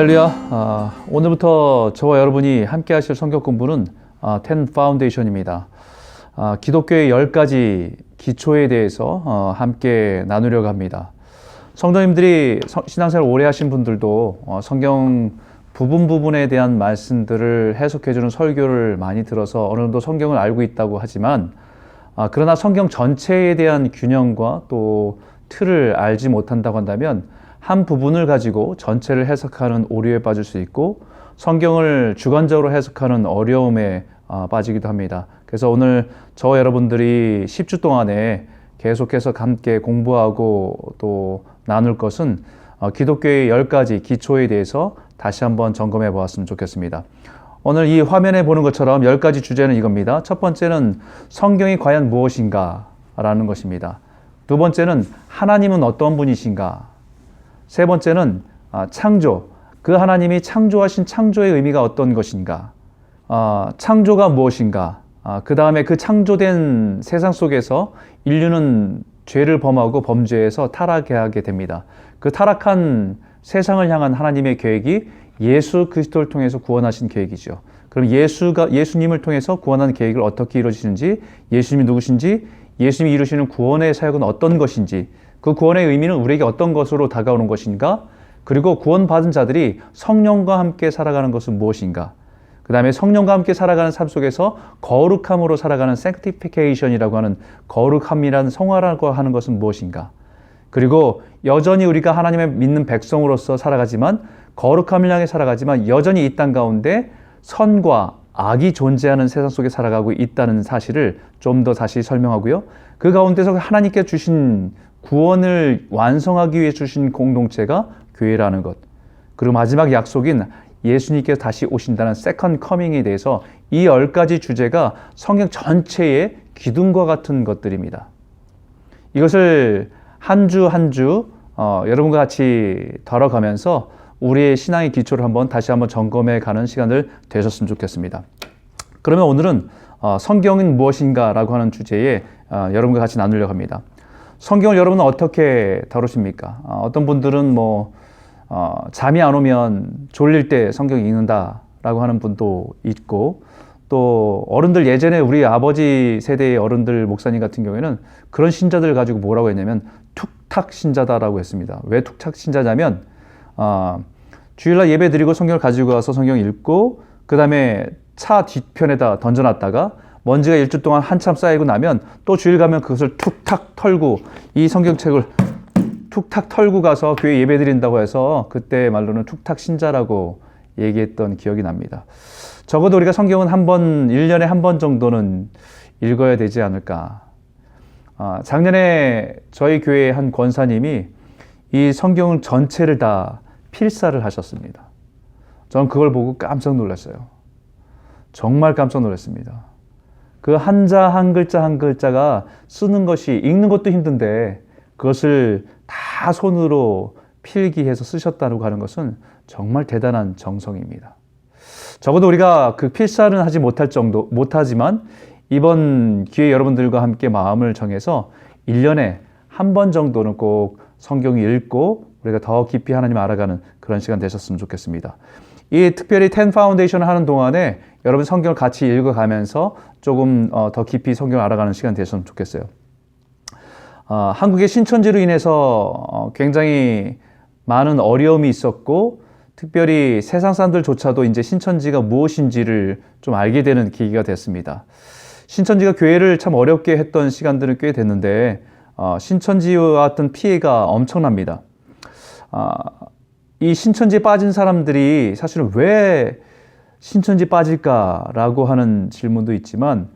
할렐루야. 오늘부터 저와 여러분이 함께 하실 성경 공부는 10 파운데이션입니다. 기독교의 10가지 기초에 대해서 함께 나누려고 합니다. 성도님들이 신앙생활 오래 하신 분들도 성경 부분에 대한 말씀들을 해석해주는 설교를 많이 들어서 어느 정도 성경을 알고 있다고 하지만 그러나 성경 전체에 대한 균형과 또 틀을 알지 못한다고 한다면 한 부분을 가지고 전체를 해석하는 오류에 빠질 수 있고 성경을 주관적으로 해석하는 어려움에 빠지기도 합니다. 그래서 오늘 저와 여러분들이 10주 동안에 계속해서 함께 공부하고 또 나눌 것은 기독교의 10가지 기초에 대해서 다시 한번 점검해 보았으면 좋겠습니다. 오늘 이 화면에 보는 것처럼 10가지 주제는 이겁니다. 첫 번째는 성경이 과연 무엇인가 라는 것입니다. 두 번째는 하나님은 어떤 분이신가. 세 번째는 창조, 그 하나님이 창조하신 창조의 의미가 어떤 것인가. 창조가 무엇인가. 그 다음에 그 창조된 세상 속에서 인류는 죄를 범하고 범죄해서 타락하게 됩니다. 그 타락한 세상을 향한 하나님의 계획이 예수 그리스도를 통해서 구원하신 계획이죠. 그럼 예수님을 통해서 구원하는 계획을 어떻게 이루어지는지, 예수님이 누구신지, 예수님이 이루시는 구원의 사역은 어떤 것인지, 그 구원의 의미는 우리에게 어떤 것으로 다가오는 것인가, 그리고 구원받은 자들이 성령과 함께 살아가는 것은 무엇인가, 그 다음에 성령과 함께 살아가는 삶 속에서 거룩함으로 살아가는 sanctification이라고 하는 거룩함이라는 성화라고 하는 것은 무엇인가, 그리고 여전히 우리가 하나님의 믿는 백성으로서 살아가지만 거룩함을 향해 살아가지만 여전히 이 땅 가운데 선과 악이 존재하는 세상 속에 살아가고 있다는 사실을 좀 더 다시 설명하고요. 그 가운데서 하나님께 주신 구원을 완성하기 위해 주신 공동체가 교회라는 것, 그리고 마지막 약속인 예수님께서 다시 오신다는 세컨드 커밍에 대해서 이 10가지 주제가 성경 전체의 기둥과 같은 것들입니다. 이것을 한 주 한 주 여러분과 같이 다뤄가면서 우리의 신앙의 기초를 다시 한번 점검해 가는 시간을 되셨으면 좋겠습니다. 그러면 오늘은 성경은 무엇인가 라고 하는 주제에 여러분과 같이 나누려고 합니다. 성경을 여러분은 어떻게 다루십니까? 어떤 분들은 잠이 안 오면 졸릴 때 성경 읽는다 라고 하는 분도 있고, 또 어른들, 예전에 우리 아버지 세대의 어른들 목사님 같은 경우에는 그런 신자들을 가지고 뭐라고 했냐면 툭탁 신자다라고 했습니다. 왜 툭탁 신자냐면 주일날 예배 드리고 성경을 가지고 와서 성경 읽고 그 다음에 차 뒤편에다 던져놨다가 먼지가 일주 동안 한참 쌓이고 나면 또 주일 가면 그것을 툭탁 털고 이 성경책을 툭탁 털고 가서 교회 예배 드린다고 해서 그때 말로는 툭탁 신자라고 얘기했던 기억이 납니다. 적어도 우리가 성경은 1년에 한 번 정도는 읽어야 되지 않을까. 작년에 저희 교회의 한 권사님이 이 성경을 전체를 다 필사를 하셨습니다. 저는 그걸 보고 깜짝 놀랐어요. 정말 깜짝 놀랐습니다. 그 한자 한 글자 한 글자가 쓰는 것이, 읽는 것도 힘든데 그것을 다 손으로 필기해서 쓰셨다고 하는 것은 정말 대단한 정성입니다. 적어도 우리가 그 필사는 하지 못하지만 이번 기회에 여러분들과 함께 마음을 정해서 1년에 한 번 정도는 꼭 성경을 읽고 우리가 더 깊이 하나님 알아가는 그런 시간 되셨으면 좋겠습니다. 이 특별히 10 파운데이션을 하는 동안에 여러분 성경을 같이 읽어가면서 조금 더 깊이 성경을 알아가는 시간 되셨으면 좋겠어요. 한국의 신천지로 인해서 굉장히 많은 어려움이 있었고, 특별히 세상 사람들조차도 이제 신천지가 무엇인지를 좀 알게 되는 계기가 됐습니다. 신천지가 교회를 참 어렵게 했던 시간들은 꽤 됐는데 신천지와 같은 피해가 엄청납니다. 이 신천지에 빠진 사람들이 사실은 왜 신천지에 빠질까라고 하는 질문도 있지만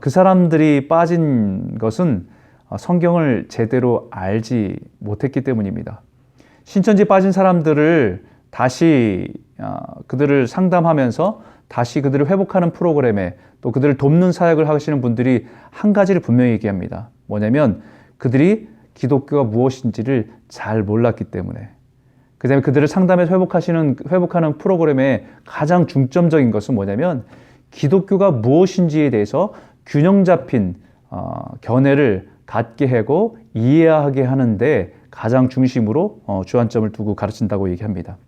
그 사람들이 빠진 것은 성경을 제대로 알지 못했기 때문입니다. 신천지에 빠진 사람들을 다시 그들을 상담하면서 다시 그들을 회복하는 프로그램에 또 그들을 돕는 사역을 하시는 분들이 한 가지를 분명히 얘기합니다. 뭐냐면 그들이 기독교가 무엇인지를 잘 몰랐기 때문에. 그 다음에 그들을 상담해서 회복하는 프로그램의 가장 중점적인 것은 뭐냐면 기독교가 무엇인지에 대해서 균형 잡힌 견해를 갖게 하고 이해하게 하는데 가장 중심으로 주안점을 두고 가르친다고 얘기합니다.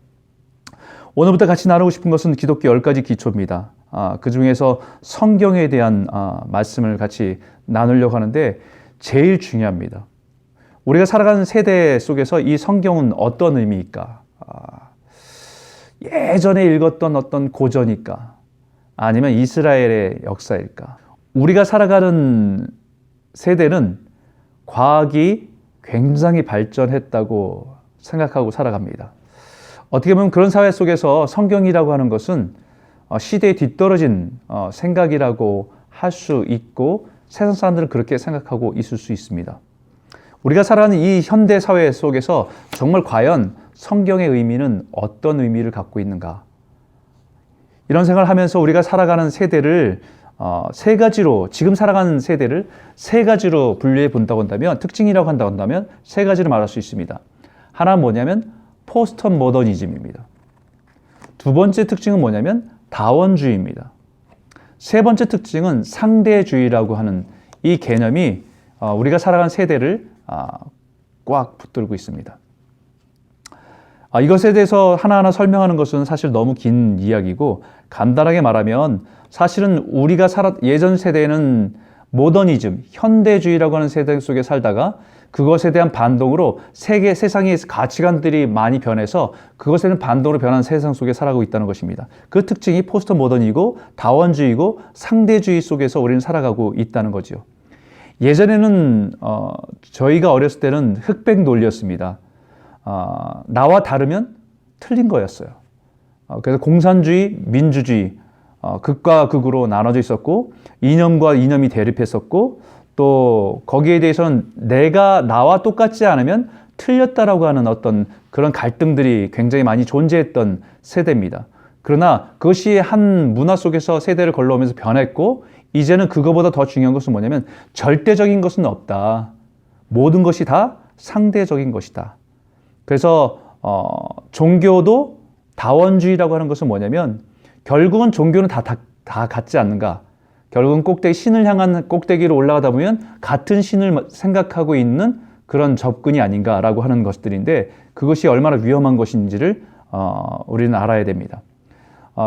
오늘부터 같이 나누고 싶은 것은 기독교 10가지 기초입니다. 그 중에서 성경에 대한 말씀을 같이 나누려고 하는데 제일 중요합니다. 우리가 살아가는 세대 속에서 이 성경은 어떤 의미일까? 예전에 읽었던 어떤 고전일까? 아니면 이스라엘의 역사일까? 우리가 살아가는 세대는 과학이 굉장히 발전했다고 생각하고 살아갑니다. 어떻게 보면 그런 사회 속에서 성경이라고 하는 것은 시대에 뒤떨어진 생각이라고 할 수 있고 세상 사람들은 그렇게 생각하고 있을 수 있습니다. 우리가 살아가는 이 현대 사회 속에서 정말 과연 성경의 의미는 어떤 의미를 갖고 있는가? 이런 생각을 하면서 우리가 살아가는 세대를 세 가지로, 지금 살아가는 세대를 세 가지로 분류해 본다고 한다면, 특징이라고 한다고 한다면 세 가지로 말할 수 있습니다. 하나는 뭐냐면 포스트 모더니즘입니다. 두 번째 특징은 뭐냐면 다원주의입니다. 세 번째 특징은 상대주의라고 하는 이 개념이 우리가 살아가는 세대를 꽉 붙들고 있습니다. 이것에 대해서 하나하나 설명하는 것은 사실 너무 긴 이야기고, 간단하게 말하면 사실은 우리가 예전 세대에는 모더니즘, 현대주의라고 하는 세대 속에 살다가 그것에 대한 반동으로 세상의 가치관들이 많이 변해서 그것에 대한 반동으로 변한 세상 속에 살아가고 있다는 것입니다. 그 특징이 포스트 모던이고 다원주의고 상대주의 속에서 우리는 살아가고 있다는 거죠. 예전에는 저희가 어렸을 때는 흑백 논리였습니다. 나와 다르면 틀린 거였어요. 그래서 공산주의, 민주주의, 극과 극으로 나눠져 있었고 이념과 이념이 대립했었고 또 거기에 대해서는 내가 나와 똑같지 않으면 틀렸다라고 하는 어떤 그런 갈등들이 굉장히 많이 존재했던 세대입니다. 그러나 그것이 한 문화 속에서 세대를 걸러오면서 변했고 이제는 그거보다 더 중요한 것은 뭐냐면 절대적인 것은 없다. 모든 것이 다 상대적인 것이다. 그래서 종교도 다원주의라고 하는 것은 뭐냐면 결국은 종교는 다 같지 않는가? 결국은 신을 향한 꼭대기로 올라가다 보면 같은 신을 생각하고 있는 그런 접근이 아닌가라고 하는 것들인데 그것이 얼마나 위험한 것인지를 우리는 알아야 됩니다.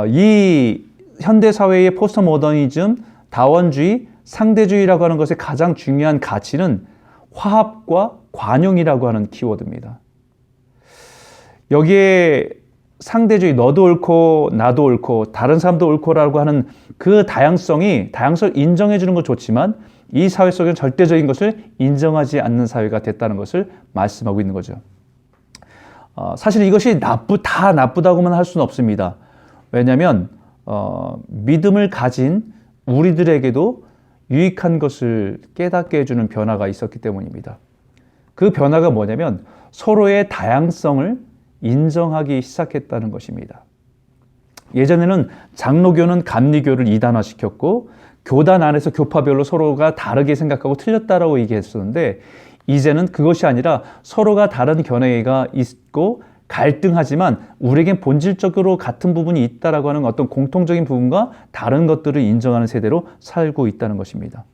이 현대사회의 포스트 모더니즘, 다원주의, 상대주의라고 하는 것의 가장 중요한 가치는 화합과 관용이라고 하는 키워드입니다. 여기에 상대주의, 너도 옳고 나도 옳고 다른 사람도 옳고라고 하는 그 다양성을 인정해 주는 건 좋지만 이 사회 속에는 절대적인 것을 인정하지 않는 사회가 됐다는 것을 말씀하고 있는 거죠. 사실 이것이 다 나쁘다고만 할 수는 없습니다. 왜냐하면 믿음을 가진 우리들에게도 유익한 것을 깨닫게 해주는 변화가 있었기 때문입니다. 그 변화가 뭐냐면 서로의 다양성을 인정하기 시작했다는 것입니다. 예전에는 장로교는 감리교를 이단화시켰고 교단 안에서 교파별로 서로가 다르게 생각하고 틀렸다라고 얘기했었는데 이제는 그것이 아니라 서로가 다른 견해가 있고 갈등하지만 우리에겐 본질적으로 같은 부분이 있다라고 하는 어떤 공통적인 부분과 다른 것들을 인정하는 세대로 살고 있다는 것입니다.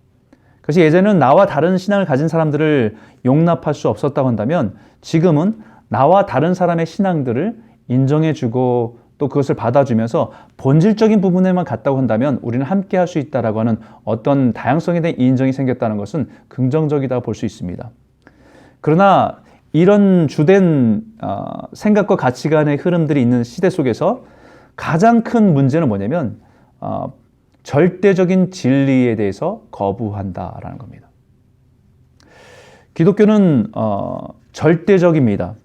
그래서 예전에는 나와 다른 신앙을 가진 사람들을 용납할 수 없었다고 한다면 지금은 나와 다른 사람의 신앙들을 인정해주고 또 그것을 받아주면서 본질적인 부분에만 갔다고 한다면 우리는 함께 할 수 있다라고 하는 어떤 다양성에 대한 인정이 생겼다는 것은 긍정적이다 볼 수 있습니다. 그러나 이런 주된 생각과 가치관의 흐름들이 있는 시대 속에서 가장 큰 문제는 뭐냐면 절대적인 진리에 대해서 거부한다라는 겁니다. 기독교는 절대적입니다.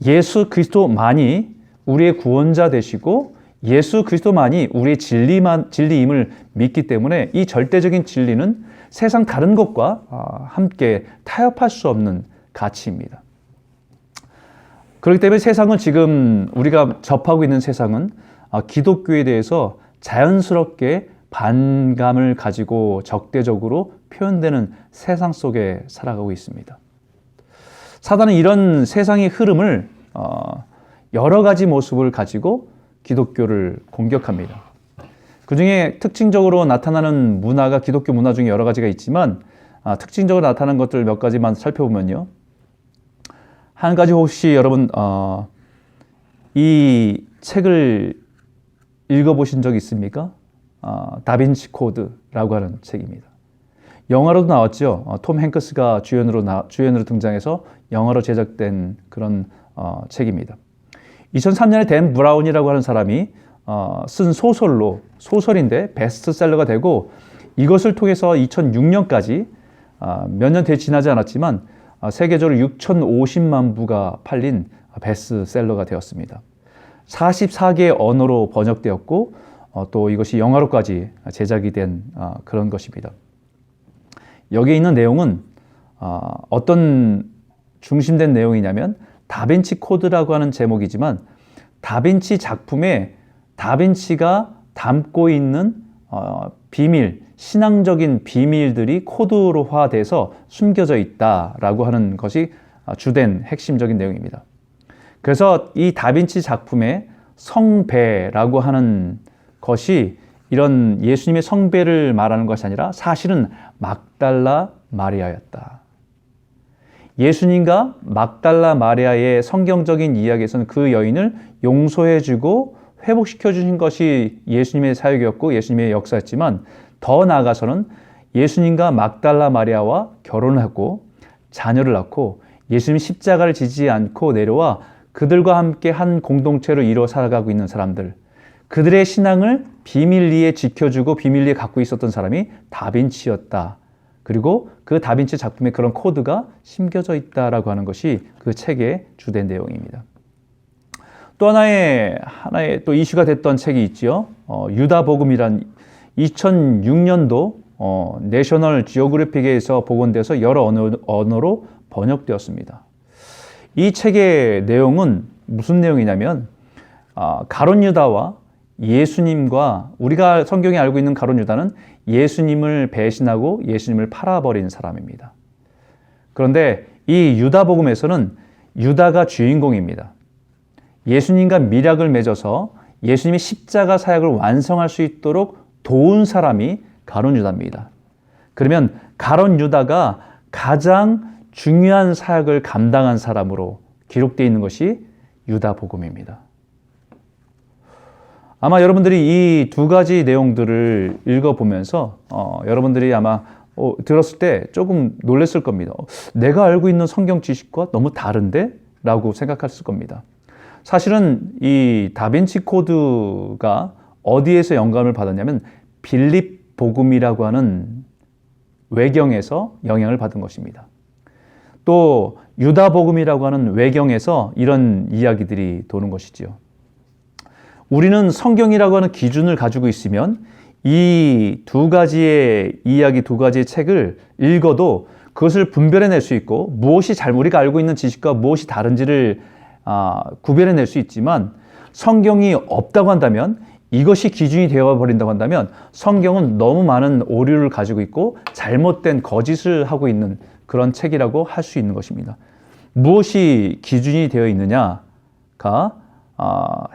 예수 그리스도만이 우리의 구원자 되시고 예수 그리스도만이 우리의 진리임을 믿기 때문에 이 절대적인 진리는 세상 다른 것과 함께 타협할 수 없는 가치입니다. 그렇기 때문에 세상은 지금 우리가 접하고 있는 세상은 기독교에 대해서 자연스럽게 반감을 가지고 적대적으로 표현되는 세상 속에 살아가고 있습니다. 사단은 이런 세상의 흐름을 여러 가지 모습을 가지고 기독교를 공격합니다. 그 중에 특징적으로 나타나는 문화가 기독교 문화 중에 여러 가지가 있지만 특징적으로 나타나는 것들 몇 가지만 살펴보면요. 한 가지 혹시 여러분 이 책을 읽어보신 적 있습니까? 다빈치 코드라고 하는 책입니다. 영화로도 나왔죠. 톰 행크스가 주연으로 등장해서 영화로 제작된 그런 책입니다. 2003년에 댄 브라운이라고 하는 사람이 쓴 소설인데 베스트셀러가 되고, 이것을 통해서 2006년까지 몇 년 지나지 않았지만 세계적으로 6,050만 부가 팔린 베스트셀러가 되었습니다. 44개의 언어로 번역되었고 또 이것이 영화로까지 제작이 된 그런 것입니다. 여기에 있는 내용은 어떤 중심된 내용이냐면, 다빈치 코드라고 하는 제목이지만 다빈치 작품에 다빈치가 담고 있는 비밀, 신앙적인 비밀들이 코드로화돼서 숨겨져 있다라고 하는 것이 주된 핵심적인 내용입니다. 그래서 이 다빈치 작품의 성배라고 하는 것이 이런 예수님의 성배를 말하는 것이 아니라 사실은 막달라 마리아였다. 예수님과 막달라 마리아의 성경적인 이야기에서는 그 여인을 용서해주고 회복시켜 주신 것이 예수님의 사역이었고 예수님의 역사였지만, 더 나아가서는 예수님과 막달라 마리아와 결혼을 하고 자녀를 낳고 예수님 십자가를 지지 않고 내려와 그들과 함께 한 공동체로 이루어 살아가고 있는 사람들, 그들의 신앙을 비밀리에 지켜주고 비밀리에 갖고 있었던 사람이 다빈치였다. 그리고 그 다빈치 작품에 그런 코드가 심겨져 있다라고 하는 것이 그 책의 주된 내용입니다. 또 하나의 또 이슈가 됐던 책이 있죠. 유다복음이란 2006년도 내셔널 지오그래픽에서 복원돼서 여러 언어로 번역되었습니다. 이 책의 내용은 무슨 내용이냐면, 가룟 유다와 예수님과, 우리가 성경에 알고 있는 가룟 유다는 예수님을 배신하고 예수님을 팔아버린 사람입니다. 그런데 이 유다복음에서는 유다가 주인공입니다. 예수님과 밀약을 맺어서 예수님이 십자가 사역을 완성할 수 있도록 도운 사람이 가룟 유다입니다. 그러면 가룟 유다가 가장 중요한 사역을 감당한 사람으로 기록되어 있는 것이 유다복음입니다. 아마 여러분들이 이 두 가지 내용들을 읽어보면서 여러분들이 아마 들었을 때 조금 놀랐을 겁니다. 내가 알고 있는 성경 지식과 너무 다른데? 라고 생각했을 겁니다. 사실은 이 다빈치 코드가 어디에서 영감을 받았냐면 빌립 복음이라고 하는 외경에서 영향을 받은 것입니다. 또 유다 복음이라고 하는 외경에서 이런 이야기들이 도는 것이지요. 우리는 성경이라고 하는 기준을 가지고 있으면 이 두 가지의 이야기, 두 가지의 책을 읽어도 그것을 분별해낼 수 있고 무엇이 우리가 알고 있는 지식과 무엇이 다른지를 구별해낼 수 있지만, 성경이 없다고 한다면, 이것이 기준이 되어버린다고 한다면 성경은 너무 많은 오류를 가지고 있고 잘못된 거짓을 하고 있는 그런 책이라고 할 수 있는 것입니다. 무엇이 기준이 되어 있느냐가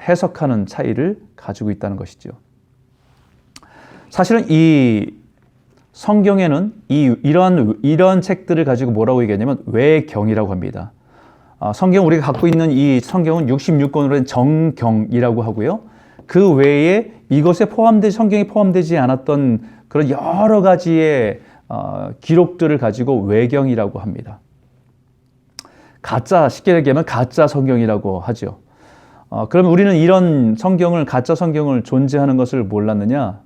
해석하는 차이를 가지고 있다는 것이죠. 사실은 이 성경에는 이런 책들을 가지고 뭐라고 얘기하냐면 외경이라고 합니다. 성경, 우리가 갖고 있는 이 성경은 66권으로 된 정경이라고 하고요. 그 외에 이것에 성경에 포함되지 않았던 그런 여러 가지의 기록들을 가지고 외경이라고 합니다. 쉽게 얘기하면 가짜 성경이라고 하죠. 그러면 우리는 이런 가짜 성경을 존재하는 것을 몰랐느냐?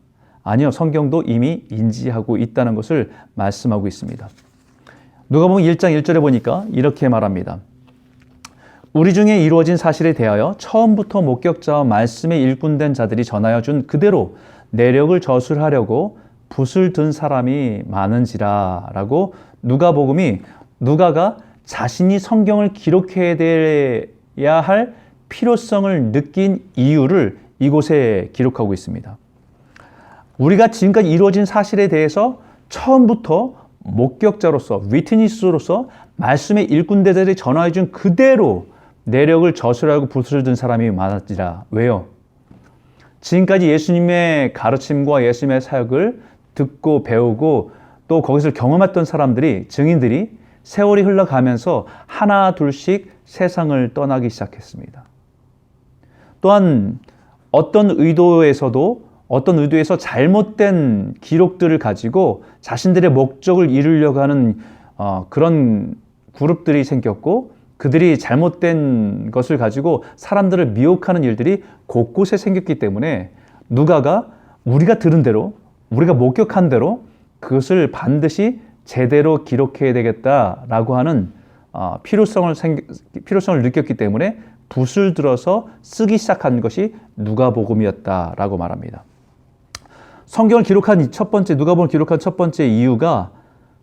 아니요, 성경도 이미 인지하고 있다는 것을 말씀하고 있습니다. 누가복음 1장 1절에 보니까 이렇게 말합니다. 우리 중에 이루어진 사실에 대하여 처음부터 목격자와 말씀에 일꾼된 자들이 전하여 준 그대로 내력을 저술하려고 붓을 든 사람이 많은지라 라고 누가가 자신이 성경을 기록해야 할 필요성을 느낀 이유를 이곳에 기록하고 있습니다. 우리가 지금까지 이루어진 사실에 대해서 처음부터 목격자로서, 위트니스로서 말씀의 일꾼들이 전하여 준 그대로 내력을 저술하고 붓을 든 사람이 많았지라. 왜요? 지금까지 예수님의 가르침과 예수님의 사역을 듣고 배우고 또 거기서 경험했던 증인들이 세월이 흘러가면서 하나 둘씩 세상을 떠나기 시작했습니다. 또한 어떤 의도에서 잘못된 기록들을 가지고 자신들의 목적을 이루려고 하는 그런 그룹들이 생겼고, 그들이 잘못된 것을 가지고 사람들을 미혹하는 일들이 곳곳에 생겼기 때문에 누가가 우리가 들은 대로, 우리가 목격한 대로 그것을 반드시 제대로 기록해야 되겠다라고 하는 필요성을 느꼈기 때문에 붓을 들어서 쓰기 시작한 것이 누가복음이었다라고 말합니다. 성경을 기록한 누가복음을 기록한 첫 번째 이유가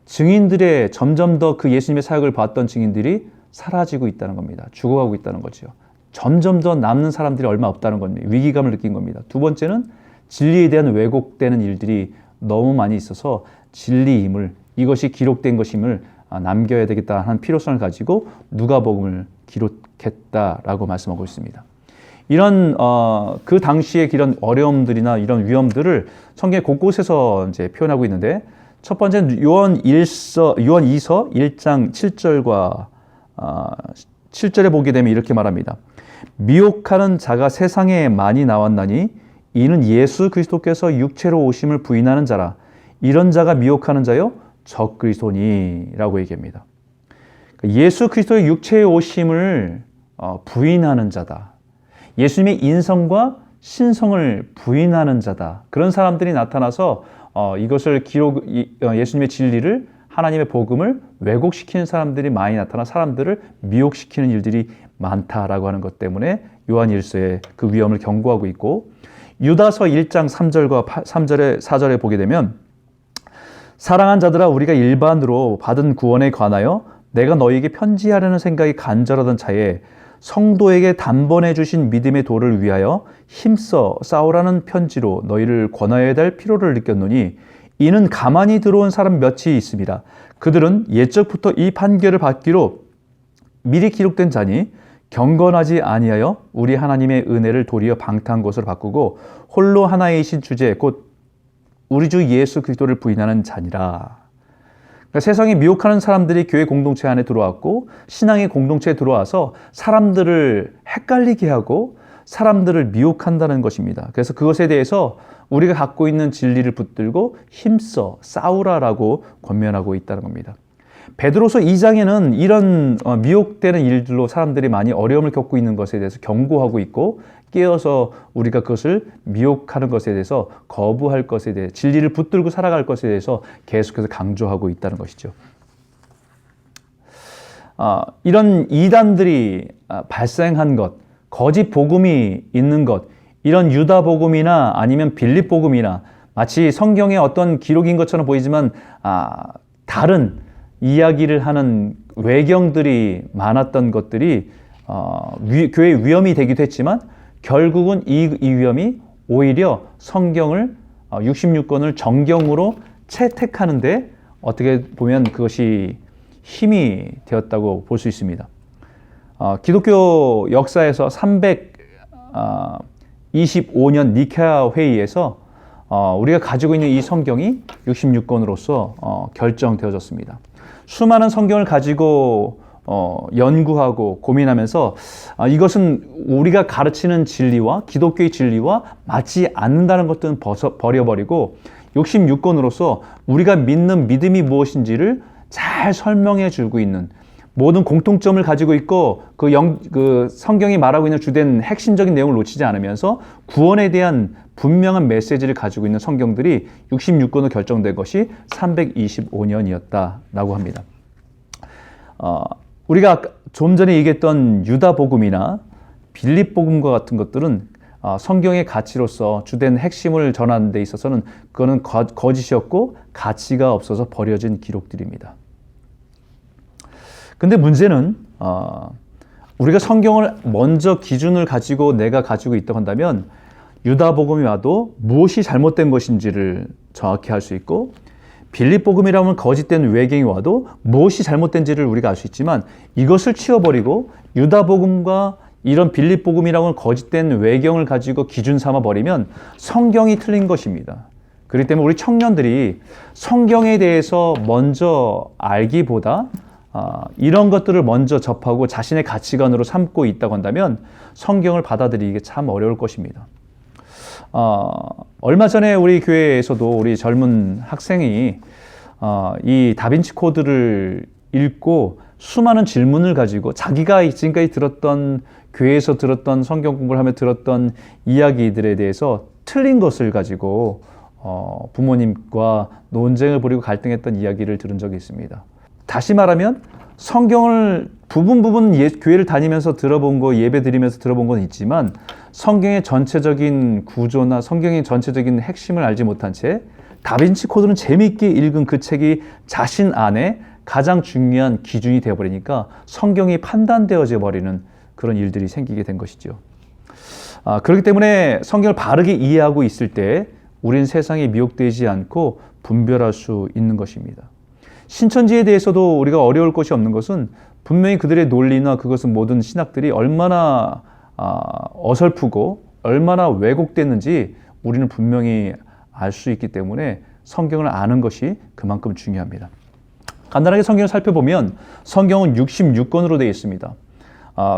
증인들의 점점 더 그 예수님의 사역을 봤던 증인들이 사라지고 있다는 겁니다. 죽어가고 있다는 거죠. 점점 더 남는 사람들이 얼마 없다는 겁니다. 위기감을 느낀 겁니다. 두 번째는 진리에 대한 왜곡되는 일들이 너무 많이 있어서 진리임을, 이것이 기록된 것임을 남겨야 되겠다 하는 필요성을 가지고 누가복음을 기록했다라고 말씀하고 있습니다. 이런 그 당시에 이런 어려움들이나 이런 위험들을 성경 곳곳에서 이제 표현하고 있는데, 첫 번째는 요한 2서 1장 7절과 7절에 보게 되면 이렇게 말합니다. 미혹하는 자가 세상에 많이 나왔나니 이는 예수 그리스도께서 육체로 오심을 부인하는 자라. 이런 자가 미혹하는 자요 적그리스도니라고 얘기합니다. 예수 그리스도의 육체에 오심을 부인하는 자다. 예수님의 인성과 신성을 부인하는 자다. 그런 사람들이 나타나서 이것을 예수님의 진리를, 하나님의 복음을 왜곡시키는 사람들이 많이 나타나 사람들을 미혹시키는 일들이 많다라고 하는 것 때문에 요한 1서에 그 위험을 경고하고 있고, 유다서 1장 3절과 4절에 보게 되면 사랑한 자들아, 우리가 일반으로 받은 구원에 관하여 내가 너희에게 편지하려는 생각이 간절하던 차에 성도에게 단번에 주신 믿음의 도를 위하여 힘써 싸우라는 편지로 너희를 권하여야 될 필요를 느꼈노니 이는 가만히 들어온 사람 몇이 있습니다. 그들은 옛적부터 이 판결을 받기로 미리 기록된 자니 경건하지 아니하여 우리 하나님의 은혜를 도리어 방탕한 것으로 바꾸고 홀로 하나이신 주제 곧 우리 주 예수 그리스도를 부인하는 자니라. 그러니까 세상에 미혹하는 사람들이 교회 공동체 안에 들어왔고 신앙의 공동체에 들어와서 사람들을 헷갈리게 하고 사람들을 미혹한다는 것입니다. 그래서 그것에 대해서 우리가 갖고 있는 진리를 붙들고 힘써 싸우라라고 권면하고 있다는 겁니다. 베드로서 2장에는 이런 미혹되는 일들로 사람들이 많이 어려움을 겪고 있는 것에 대해서 경고하고 있고, 깨어서 우리가 그것을 미혹하는 것에 대해서 거부할 것에 대해 진리를 붙들고 살아갈 것에 대해서 계속해서 강조하고 있다는 것이죠. 이런 이단들이 발생한 것, 거짓 복음이 있는 것, 이런 유다 복음이나 아니면 빌립 복음이나 마치 성경의 어떤 기록인 것처럼 보이지만 다른 이야기를 하는 외경들이 많았던 것들이 교회의 위험이 되기도 했지만, 결국은 이 위험이 오히려 성경을 66권을 정경으로 채택하는데 어떻게 보면 그것이 힘이 되었다고 볼 수 있습니다. 기독교 역사에서 325년 니케아 회의에서 우리가 가지고 있는 이 성경이 66권으로서 결정되어졌습니다. 수많은 성경을 가지고 연구하고 고민하면서 이것은 우리가 가르치는 진리와 기독교의 진리와 맞지 않는다는 것들은 버려버리고 66권으로서 우리가 믿는 믿음이 무엇인지를 잘 설명해 주고 있는, 모든 공통점을 가지고 있고 그 성경이 말하고 있는 주된 핵심적인 내용을 놓치지 않으면서 구원에 대한 분명한 메시지를 가지고 있는 성경들이 66권으로 결정된 것이 325년이었다라고 합니다. 우리가 좀 전에 얘기했던 유다복음이나 빌립복음과 같은 것들은 성경의 가치로서 주된 핵심을 전하는 데 있어서는 그거는 거짓이었고 가치가 없어서 버려진 기록들입니다. 근데 문제는 우리가 성경을 먼저 기준을 가지고 내가 가지고 있다고 한다면 유다복음이 와도 무엇이 잘못된 것인지를 정확히 알 수 있고, 빌립복음이라면 거짓된 외경이 와도 무엇이 잘못된지를 우리가 알 수 있지만, 이것을 치워버리고 유다복음과 이런 빌립복음이라고는 거짓된 외경을 가지고 기준 삼아 버리면 성경이 틀린 것입니다. 그렇기 때문에 우리 청년들이 성경에 대해서 먼저 알기보다 이런 것들을 먼저 접하고 자신의 가치관으로 삼고 있다고 한다면 성경을 받아들이기 참 어려울 것입니다. 얼마 전에 우리 교회에서도 우리 젊은 학생이 이 다빈치 코드를 읽고 수많은 질문을 가지고 자기가 지금까지 들었던 교회에서 들었던 성경 공부를 하며 들었던 이야기들에 대해서 틀린 것을 가지고 부모님과 논쟁을 벌이고 갈등했던 이야기를 들은 적이 있습니다. 다시 말하면 성경을 부분 교회를 다니면서 들어본 거, 예배 드리면서 들어본 건 있지만 성경의 전체적인 구조나 성경의 전체적인 핵심을 알지 못한 채 다빈치 코드는 재미있게 읽은 그 책이 자신 안에 가장 중요한 기준이 되어버리니까 성경이 판단되어져 버리는 그런 일들이 생기게 된 것이죠. 그렇기 때문에 성경을 바르게 이해하고 있을 때 우리는 세상에 미혹되지 않고 분별할 수 있는 것입니다. 신천지에 대해서도 우리가 어려울 것이 없는 것은 분명히 그들의 논리나 그것은 모든 신학들이 얼마나 어설프고 얼마나 왜곡됐는지 우리는 분명히 알 수 있기 때문에 성경을 아는 것이 그만큼 중요합니다. 간단하게 성경을 살펴보면 성경은 66권으로 되어 있습니다.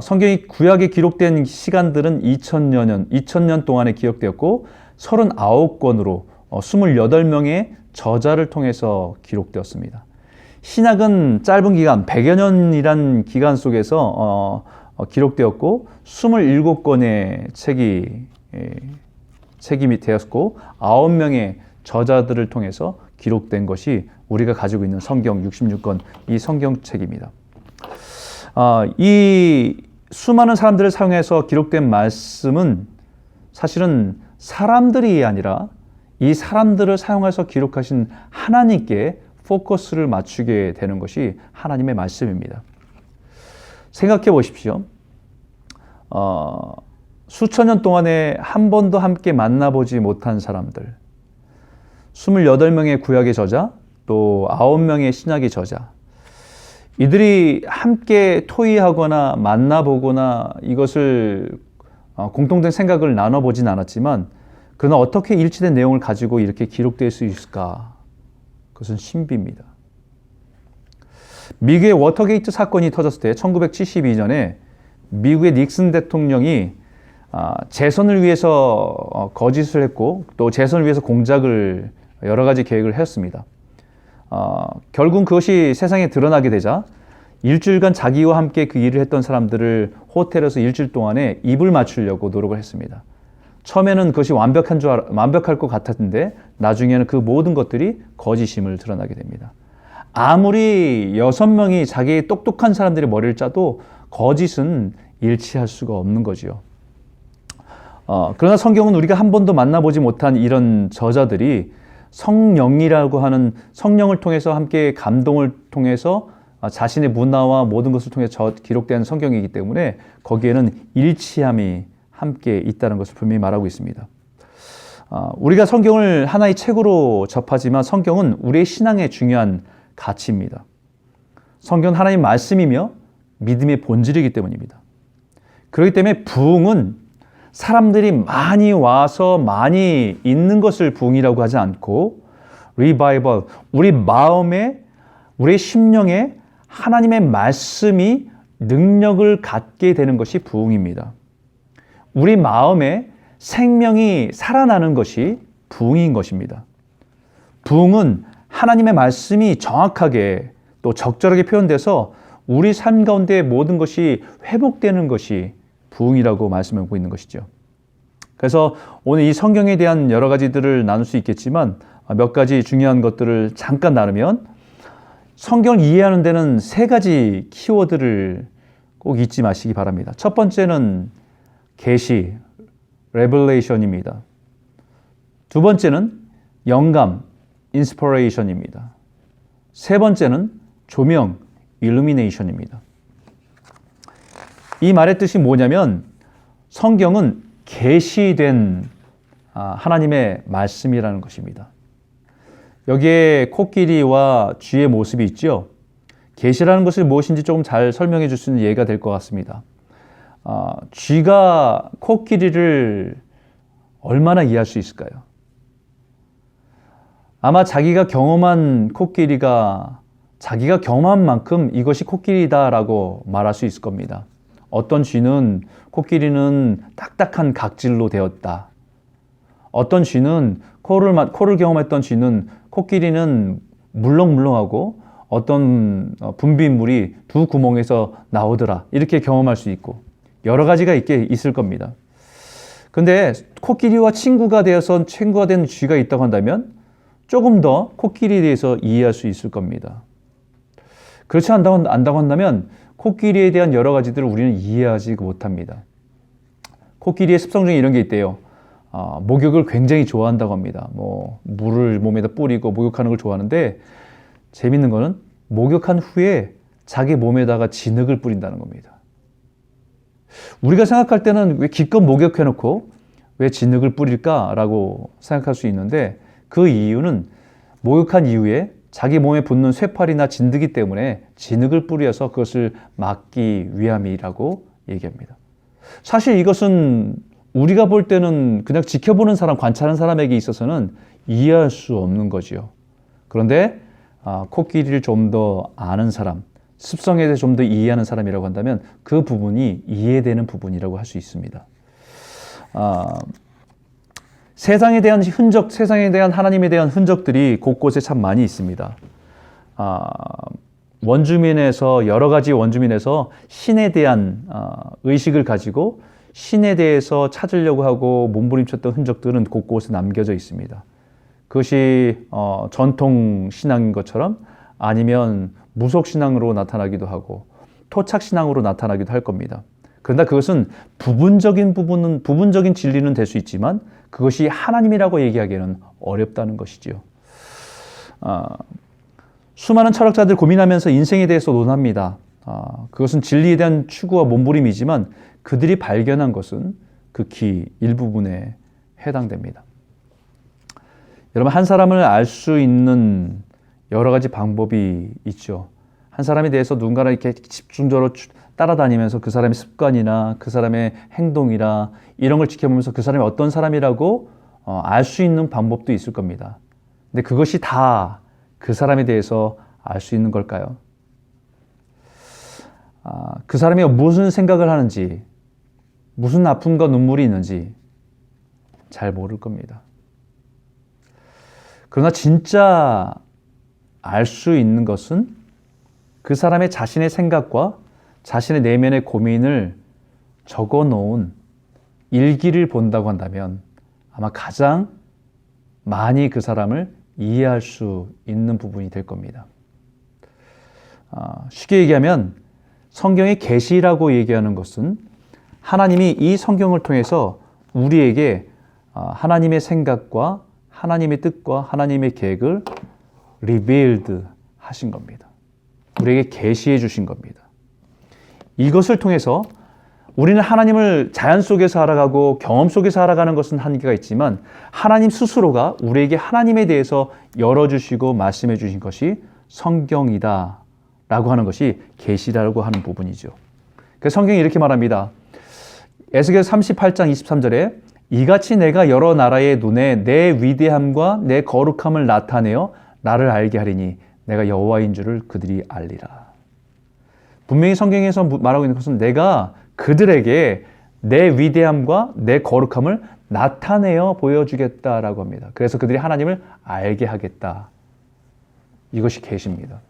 성경이 구약에 기록된 시간들은 2000년 동안에 기록되었고 39권으로 28명의 저자를 통해서 기록되었습니다. 신약은 짧은 기간, 100여 년이란 기간 속에서 기록되었고 27권의 책임이 되었고 9명의 저자들을 통해서 기록된 것이 우리가 가지고 있는 성경 66권 이 성경책입니다. 이 수많은 사람들을 사용해서 기록된 말씀은 사실은 사람들이 아니라 이 사람들을 사용해서 기록하신 하나님께 포커스를 맞추게 되는 것이 하나님의 말씀입니다. 생각해 보십시오. 수천 년 동안에 한 번도 함께 만나보지 못한 사람들, 28명의 구약의 저자, 또 9명의 신약의 저자, 이들이 함께 토의하거나 만나보거나 이것을 공통된 생각을 나눠보진 않았지만 그러나 어떻게 일치된 내용을 가지고 이렇게 기록될 수 있을까? 그것은 신비입니다. 미국의 워터게이트 사건이 터졌을 때 1972년에 미국의 닉슨 대통령이 재선을 위해서 거짓을 했고 또 재선을 위해서 공작을 여러 가지 계획을 했습니다. 결국 그것이 세상에 드러나게 되자 일주일간 자기와 함께 그 일을 했던 사람들을 호텔에서 일주일 동안에 입을 맞추려고 노력을 했습니다. 처음에는 그것이 완벽할 것 같았는데 나중에는 그 모든 것들이 거짓임을 드러나게 됩니다. 아무리 6명이 자기의 똑똑한 사람들의 머리를 짜도 거짓은 일치할 수가 없는 거지요. 그러나 성경은 우리가 한 번도 만나보지 못한 이런 저자들이 성령이라고 하는 성령을 통해서 함께 감동을 통해서 자신의 문화와 모든 것을 통해 기록된 성경이기 때문에 거기에는 일치함이 함께 있다는 것을 분명히 말하고 있습니다. 우리가 성경을 하나의 책으로 접하지만 성경은 우리의 신앙의 중요한 가치입니다. 성경은 하나님의 말씀이며 믿음의 본질이기 때문입니다. 그렇기 때문에 부흥은 사람들이 많이 와서 많이 있는 것을 부흥이라고 하지 않고 리바이벌, 우리 마음에, 우리 심령에 하나님의 말씀이 능력을 갖게 되는 것이 부흥입니다. 우리 마음에 생명이 살아나는 것이 부흥인 것입니다. 부흥은 하나님의 말씀이 정확하게 또 적절하게 표현돼서 우리 삶 가운데 모든 것이 회복되는 것이 부흥이라고 말씀하고 있는 것이죠. 그래서 오늘 이 성경에 대한 여러 가지들을 나눌 수 있겠지만 몇 가지 중요한 것들을 잠깐 나누면 성경을 이해하는 데는 3가지 키워드를 꼭 잊지 마시기 바랍니다. 첫 번째는 계시, 레벨레이션입니다. 두 번째는 영감, 인스퍼레이션입니다. 세 번째는 조명, 일루미네이션입니다. 이 말의 뜻이 뭐냐면 성경은 계시된 하나님의 말씀이라는 것입니다. 여기에 코끼리와 쥐의 모습이 있죠. 계시라는 것이 무엇인지 조금 잘 설명해 줄 수 있는 예가 될 것 같습니다. 쥐가 코끼리를 얼마나 이해할 수 있을까요? 아마 자기가 경험한 코끼리가 자기가 경험한 만큼 이것이 코끼리다라고 말할 수 있을 겁니다. 어떤 쥐는 코끼리는 딱딱한 각질로 되었다. 어떤 쥐는 코를 경험했던 쥐는 코끼리는 물렁물렁하고 어떤 분비물이 두 구멍에서 나오더라. 이렇게 경험할 수 있고 여러 가지가 있을 겁니다. 근데 코끼리와 친구가 된 쥐가 있다고 한다면 조금 더 코끼리에 대해서 이해할 수 있을 겁니다. 그렇지 않다고 한다면 코끼리에 대한 여러 가지들을 우리는 이해하지 못합니다. 코끼리의 습성 중에 이런 게 있대요. 목욕을 굉장히 좋아한다고 합니다. 물을 몸에다 뿌리고 목욕하는 걸 좋아하는데 재밌는 거는 목욕한 후에 자기 몸에다가 진흙을 뿌린다는 겁니다. 우리가 생각할 때는 왜 기껏 목욕해놓고 왜 진흙을 뿌릴까라고 생각할 수 있는데 그 이유는 목욕한 이후에 자기 몸에 붙는 쇠팔이나 진드기 때문에 진흙을 뿌려서 그것을 막기 위함이라고 얘기합니다. 사실 이것은 우리가 볼 때는 그냥 지켜보는 사람, 관찰하는 사람에게 있어서는 이해할 수 없는 거지요. 그런데 코끼리를 좀 더 아는 사람, 습성에 대해 좀 더 이해하는 사람이라고 한다면 그 부분이 이해되는 부분이라고 할 수 있습니다. 세상에 대한 흔적, 세상에 대한 하나님에 대한 흔적들이 곳곳에 참 많이 있습니다. 여러 가지 원주민에서 신에 대한 의식을 가지고 신에 대해서 찾으려고 하고 몸부림쳤던 흔적들은 곳곳에 남겨져 있습니다. 그것이 전통 신앙인 것처럼 아니면 무속 신앙으로 나타나기도 하고 토착 신앙으로 나타나기도 할 겁니다. 그러나 그것은 부분적인 진리는 될 수 있지만 그것이 하나님이라고 얘기하기에는 어렵다는 것이지요. 수많은 철학자들 고민하면서 인생에 대해서 논합니다. 그것은 진리에 대한 추구와 몸부림이지만 그들이 발견한 것은 극히 일부분에 해당됩니다. 여러분, 한 사람을 알 수 있는 여러 가지 방법이 있죠. 한 사람에 대해서 누군가를 이렇게 집중적으로 따라다니면서 그 사람의 습관이나 그 사람의 행동이나 이런 걸 지켜보면서 그 사람이 어떤 사람이라고 알 수 있는 방법도 있을 겁니다. 근데 그것이 다 그 사람에 대해서 알 수 있는 걸까요? 그 사람이 무슨 생각을 하는지, 무슨 아픔과 눈물이 있는지 잘 모를 겁니다. 그러나 진짜 알 수 있는 것은 그 사람의 자신의 생각과 자신의 내면의 고민을 적어 놓은 일기를 본다고 한다면 아마 가장 많이 그 사람을 이해할 수 있는 부분이 될 겁니다. 쉽게 얘기하면 성경의 계시라고 얘기하는 것은 하나님이 이 성경을 통해서 우리에게 하나님의 생각과 하나님의 뜻과 하나님의 계획을 revealed 하신 겁니다. 우리에게 계시해 주신 겁니다. 이것을 통해서 우리는 하나님을 자연 속에서 알아가고 경험 속에서 알아가는 것은 한계가 있지만 하나님 스스로가 우리에게 하나님에 대해서 열어주시고 말씀해 주신 것이 성경이다 라고 하는 것이 계시라고 하는 부분이죠. 그래서 성경이 이렇게 말합니다. 에스겔 38장 23절에 이같이 내가 여러 나라의 눈에 내 위대함과 내 거룩함을 나타내어 나를 알게 하리니 내가 여호와인 줄을 그들이 알리라. 분명히 성경에서 말하고 있는 것은 내가 그들에게 내 위대함과 내 거룩함을 나타내어 보여주겠다라고 합니다. 그래서 그들이 하나님을 알게 하겠다. 이것이 계시입니다.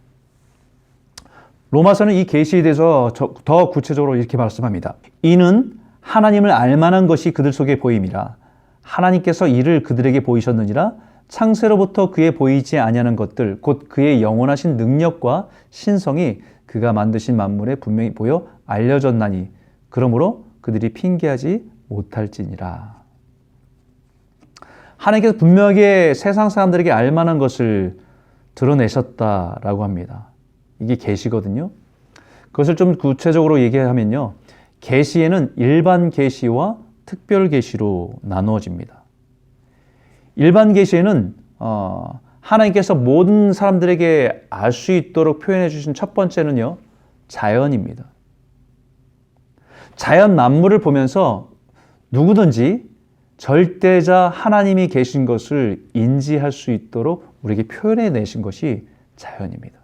로마서는 이 계시에 대해서 더 구체적으로 이렇게 말씀합니다. 이는 하나님을 알만한 것이 그들 속에 보임이라. 하나님께서 이를 그들에게 보이셨느니라. 창세로부터 그의 보이지 아니하는 것들 곧 그의 영원하신 능력과 신성이 그가 만드신 만물에 분명히 보여 알려졌나니 그러므로 그들이 핑계하지 못할지니라. 하나님께서 분명하게 세상 사람들에게 알만한 것을 드러내셨다라고 합니다. 이게 계시거든요. 그것을 좀 구체적으로 얘기하면요. 계시에는 일반 계시와 특별 계시로 나누어집니다. 일반 계시에는 하나님께서 모든 사람들에게 알 수 있도록 표현해 주신 첫 번째는요. 자연입니다. 자연 만물을 보면서 누구든지 절대자 하나님이 계신 것을 인지할 수 있도록 우리에게 표현해 내신 것이 자연입니다.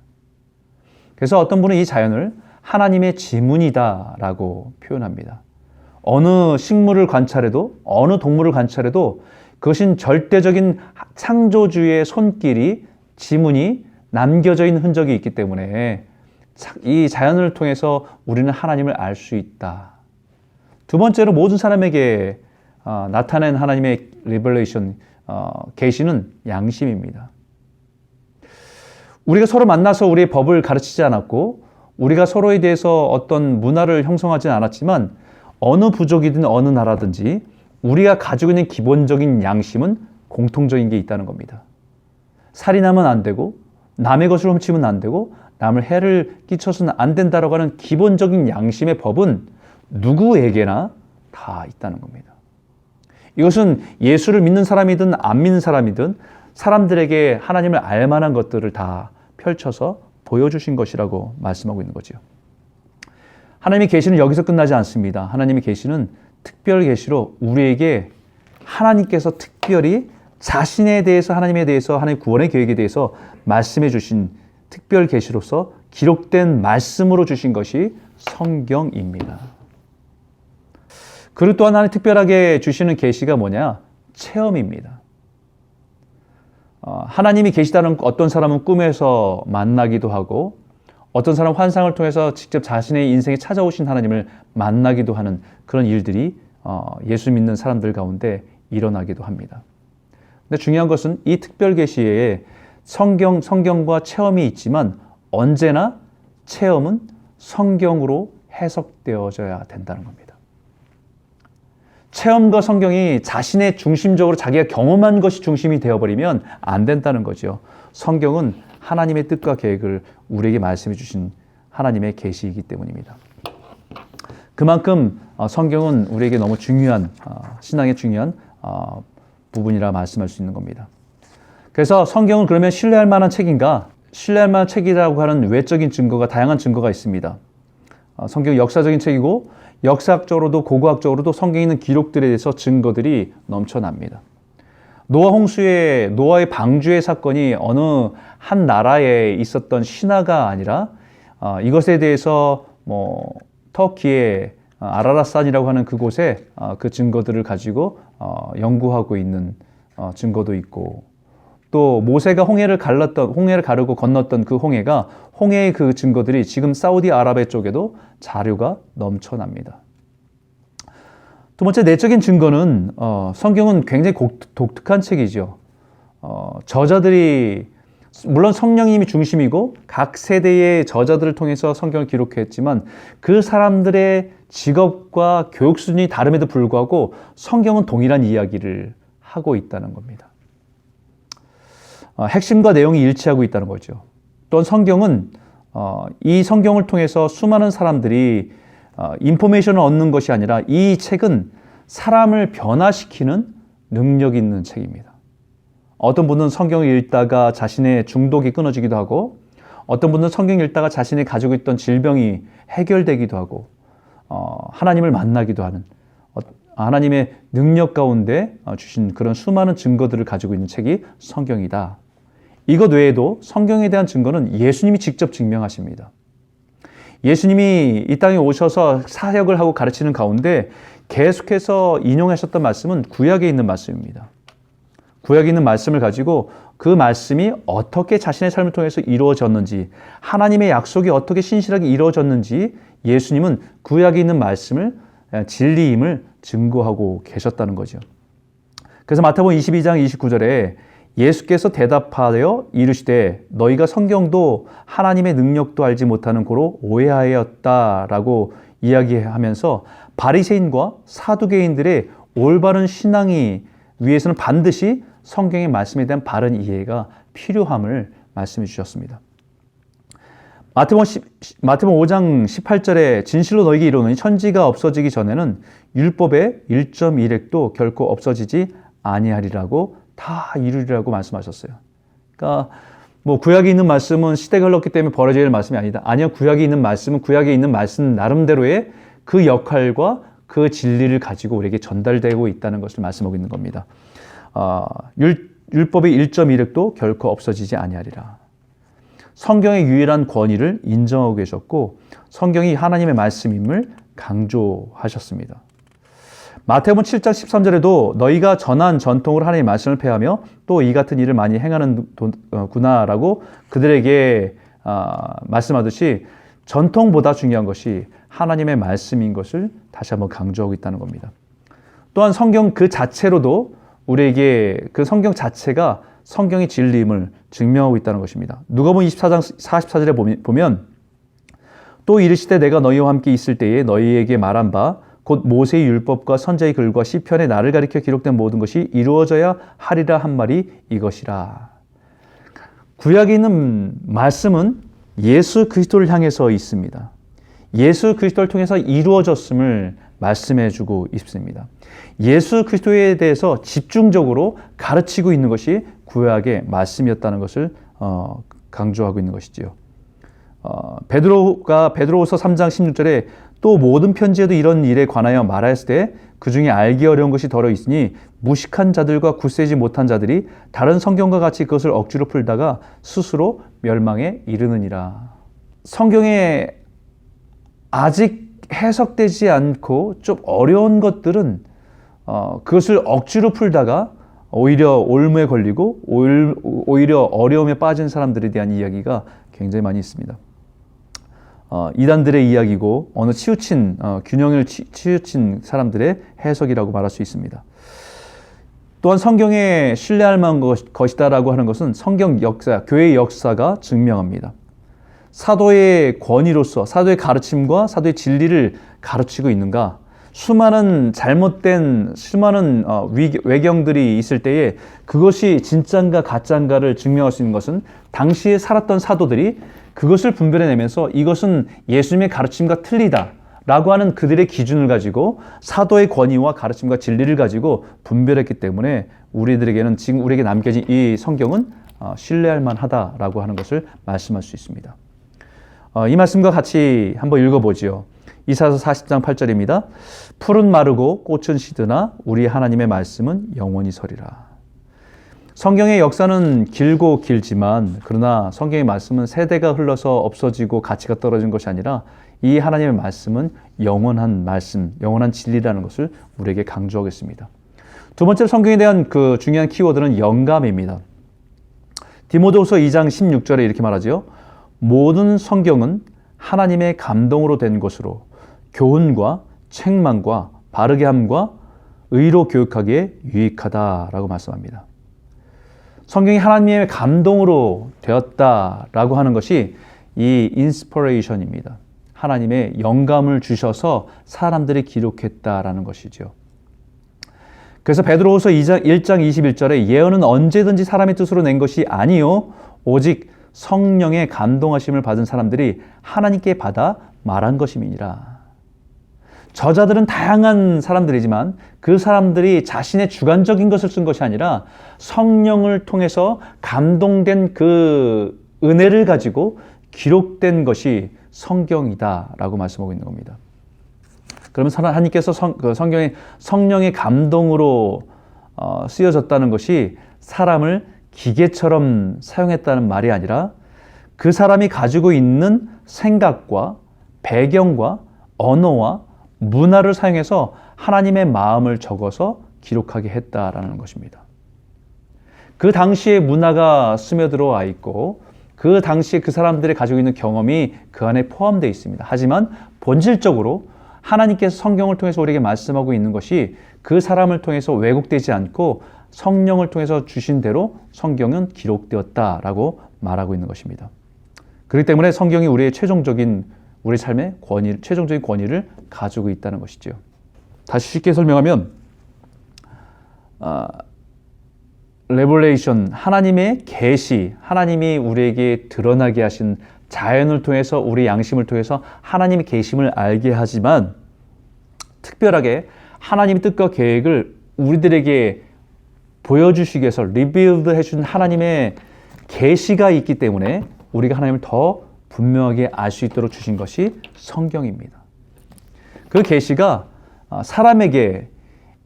그래서 어떤 분은 이 자연을 하나님의 지문이다라고 표현합니다. 어느 식물을 관찰해도, 어느 동물을 관찰해도 그것은 절대적인 창조주의 손길이, 지문이 남겨져 있는 흔적이 있기 때문에 이 자연을 통해서 우리는 하나님을 알 수 있다. 두 번째로 모든 사람에게 나타낸 하나님의 리벨레이션, 계시는 양심입니다. 우리가 서로 만나서 우리의 법을 가르치지 않았고 우리가 서로에 대해서 어떤 문화를 형성하지는 않았지만 어느 부족이든 어느 나라든지 우리가 가지고 있는 기본적인 양심은 공통적인 게 있다는 겁니다. 살인하면 안 되고 남의 것을 훔치면 안 되고 남을 해를 끼쳐서는 안 된다라고 하는 기본적인 양심의 법은 누구에게나 다 있다는 겁니다. 이것은 예수를 믿는 사람이든 안 믿는 사람이든 사람들에게 하나님을 알 만한 것들을 다 펼쳐서 보여주신 것이라고 말씀하고 있는 거죠. 하나님의 계시는 여기서 끝나지 않습니다. 하나님의 계시는 특별 계시로 우리에게 하나님께서 특별히 자신에 대해서, 하나님에 대해서, 하나님의 구원의 계획에 대해서 말씀해 주신 특별 계시로서 기록된 말씀으로 주신 것이 성경입니다. 그리고 또 하나님 특별하게 주시는 계시가 뭐냐? 체험입니다. 하나님이 계시다는 어떤 사람은 꿈에서 만나기도 하고 어떤 사람은 환상을 통해서 직접 자신의 인생에 찾아오신 하나님을 만나기도 하는 그런 일들이 예수 믿는 사람들 가운데 일어나기도 합니다. 근데 중요한 것은 이 특별 계시에 성경과 체험이 있지만 언제나 체험은 성경으로 해석되어져야 된다는 겁니다. 체험과 성경이 자신의 중심적으로 자기가 경험한 것이 중심이 되어버리면 안 된다는 거죠. 성경은 하나님의 뜻과 계획을 우리에게 말씀해 주신 하나님의 계시이기 때문입니다. 그만큼 성경은 우리에게 너무 중요한, 신앙의 중요한 부분이라 말씀할 수 있는 겁니다. 그래서 성경은 그러면 신뢰할 만한 책인가? 신뢰할 만한 책이라고 하는 외적인 증거가, 다양한 증거가 있습니다. 성경은 역사적인 책이고 역사학적으로도 고고학적으로도 성경에 있는 기록들에 대해서 증거들이 넘쳐납니다. 노아의 방주의 사건이 어느 한 나라에 있었던 신화가 아니라 이것에 대해서 터키의 아라랏산이라고 하는 그곳에 그 증거들을 가지고 연구하고 있는 증거도 있고, 또 모세가 홍해를 가르고 건넜던 그 홍해의 그 증거들이 지금 사우디아라비아 쪽에도 자료가 넘쳐납니다. 두 번째, 내적인 증거는 성경은 굉장히 독특한 책이죠. 저자들이 물론 성령님이 중심이고 각 세대의 저자들을 통해서 성경을 기록했지만 그 사람들의 직업과 교육 수준이 다름에도 불구하고 성경은 동일한 이야기를 하고 있다는 겁니다. 핵심과 내용이 일치하고 있다는 거죠. 또한 성경은 이 성경을 통해서 수많은 사람들이 인포메이션을 얻는 것이 아니라 이 책은 사람을 변화시키는 능력이 있는 책입니다. 어떤 분은 성경을 읽다가 자신의 중독이 끊어지기도 하고 어떤 분은 성경을 읽다가 자신이 가지고 있던 질병이 해결되기도 하고 하나님을 만나기도 하는 하나님의 능력 가운데 주신 그런 수많은 증거들을 가지고 있는 책이 성경이다. 이것 외에도 성경에 대한 증거는 예수님이 직접 증명하십니다. 예수님이 이 땅에 오셔서 사역을 하고 가르치는 가운데 계속해서 인용하셨던 말씀은 구약에 있는 말씀입니다. 구약에 있는 말씀을 가지고 그 말씀이 어떻게 자신의 삶을 통해서 이루어졌는지, 하나님의 약속이 어떻게 신실하게 이루어졌는지 예수님은 구약에 있는 말씀을 진리임을 증거하고 계셨다는 거죠. 그래서 마태복음 22장 29절에 예수께서 대답하여 이르시되 너희가 성경도 하나님의 능력도 알지 못하는 고로 오해하였다라고 이야기하면서 바리새인과 사두개인들의 올바른 신앙이 위해서는 반드시 성경의 말씀에 대한 바른 이해가 필요함을 말씀해 주셨습니다. 마태복음 5장 18절에 진실로 너희에게 이르노니 천지가 없어지기 전에는 율법의 1.1획도 결코 없어지지 아니하리라고 다 이루리라고 말씀하셨어요. 그러니까 구약에 있는 말씀은 시대가 흘렀기 때문에 버려져야 할 말씀이 아니다. 아니요, 구약에 있는 말씀은 구약에 있는 말씀 나름대로의 그 역할과 그 진리를 가지고 우리에게 전달되고 있다는 것을 말씀하고 있는 겁니다. 율법의 1.1획도 결코 없어지지 아니하리라. 성경의 유일한 권위를 인정하고 계셨고 성경이 하나님의 말씀임을 강조하셨습니다. 마태복음 7장 13절에도 너희가 전한 전통으로 하나님의 말씀을 폐하며 또 이 같은 일을 많이 행하는구나라고 그들에게 말씀하듯이 전통보다 중요한 것이 하나님의 말씀인 것을 다시 한번 강조하고 있다는 겁니다. 또한 성경 그 자체로도 우리에게 그 성경 자체가 성경의 진리임을 증명하고 있다는 것입니다. 누가복음 24장 44절에 보면 또 이르시되 내가 너희와 함께 있을 때에 너희에게 말한 바 곧 모세의 율법과 선지자의 글과 시편에 나를 가리켜 기록된 모든 것이 이루어져야 하리라 한 말이 이것이라. 구약에 있는 말씀은 예수 그리스도를 향해서 있습니다. 예수 그리스도를 통해서 이루어졌음을 말씀해주고 있습니다. 예수 그리스도에 대해서 집중적으로 가르치고 있는 것이 구약의 말씀이었다는 것을 강조하고 있는 것이지요. 베드로후서 3장 16절에 또 모든 편지에도 이런 일에 관하여 말하였을 때 그 중에 알기 어려운 것이 더러 있으니 무식한 자들과 굳세지 못한 자들이 다른 성경과 같이 그것을 억지로 풀다가 스스로 멸망에 이르느니라. 성경에 아직 해석되지 않고 좀 어려운 것들은 그것을 억지로 풀다가 오히려 올무에 걸리고 오히려 어려움에 빠진 사람들에 대한 이야기가 굉장히 많이 있습니다. 이단들의 이야기고 어느 균형을 치우친 사람들의 해석이라고 말할 수 있습니다. 또한 성경에 신뢰할 만한 것이다라고 하는 것은 성경 역사, 교회의 역사가 증명합니다. 사도의 권위로서 사도의 가르침과 사도의 진리를 가르치고 있는가? 수많은 외경들이 있을 때에 그것이 진짜인가 가짜인가를 증명할 수 있는 것은 당시에 살았던 사도들이 그것을 분별해내면서 이것은 예수님의 가르침과 틀리다 라고 하는 그들의 기준을 가지고 사도의 권위와 가르침과 진리를 가지고 분별했기 때문에 우리들에게는 지금 우리에게 남겨진 이 성경은 신뢰할 만하다라고 하는 것을 말씀할 수 있습니다. 이 말씀과 같이 한번 읽어보지요. 이사야서 40장 8절입니다. 풀은 마르고 꽃은 시드나 우리 하나님의 말씀은 영원히 서리라. 성경의 역사는 길고 길지만 그러나 성경의 말씀은 세대가 흘러서 없어지고 가치가 떨어진 것이 아니라 이 하나님의 말씀은 영원한 말씀, 영원한 진리라는 것을 우리에게 강조하겠습니다. 두 번째로 성경에 대한 그 중요한 키워드는 영감입니다. 디모데후서 2장 16절에 이렇게 말하죠. 모든 성경은 하나님의 감동으로 된 것으로 교훈과 책망과 바르게 함과 의로 교육하기에 유익하다라고 말씀합니다. 성경이 하나님의 감동으로 되었다라고 하는 것이 이 인스퍼레이션입니다. 하나님의 영감을 주셔서 사람들이 기록했다라는 것이죠. 그래서 베드로후서 1장 21절에 예언은 언제든지 사람의 뜻으로 낸 것이 아니요 오직 성령의 감동하심을 받은 사람들이 하나님께 받아 말한 것임이니라. 저자들은 다양한 사람들이지만 그 사람들이 자신의 주관적인 것을 쓴 것이 아니라 성령을 통해서 감동된 그 은혜를 가지고 기록된 것이 성경이다라고 말씀하고 있는 겁니다. 그러면 하나님께서 성령의 감동으로 쓰여졌다는 것이 사람을 기계처럼 사용했다는 말이 아니라 그 사람이 가지고 있는 생각과 배경과 언어와 문화를 사용해서 하나님의 마음을 적어서 기록하게 했다라는 것입니다. 그 당시의 문화가 스며들어와 있고 그 당시에 그 사람들이 가지고 있는 경험이 그 안에 포함되어 있습니다. 하지만 본질적으로 하나님께서 성경을 통해서 우리에게 말씀하고 있는 것이 그 사람을 통해서 왜곡되지 않고 성령을 통해서 주신 대로 성경은 기록되었다라고 말하고 있는 것입니다. 그렇기 때문에 성경이 우리의 우리 삶의 최종적인 권위를 가지고 있다는 것이죠. 다시 쉽게 설명하면 레볼레이션, 하나님의 계시, 하나님이 우리에게 드러나게 하신 자연을 통해서 우리 양심을 통해서 하나님의 계심을 알게 하지만 특별하게 하나님의 뜻과 계획을 우리들에게 보여주시기 위해서 리빌드 해준 하나님의 계시가 있기 때문에 우리가 하나님을 더 분명하게 알 수 있도록 주신 것이 성경입니다. 그 계시가 사람에게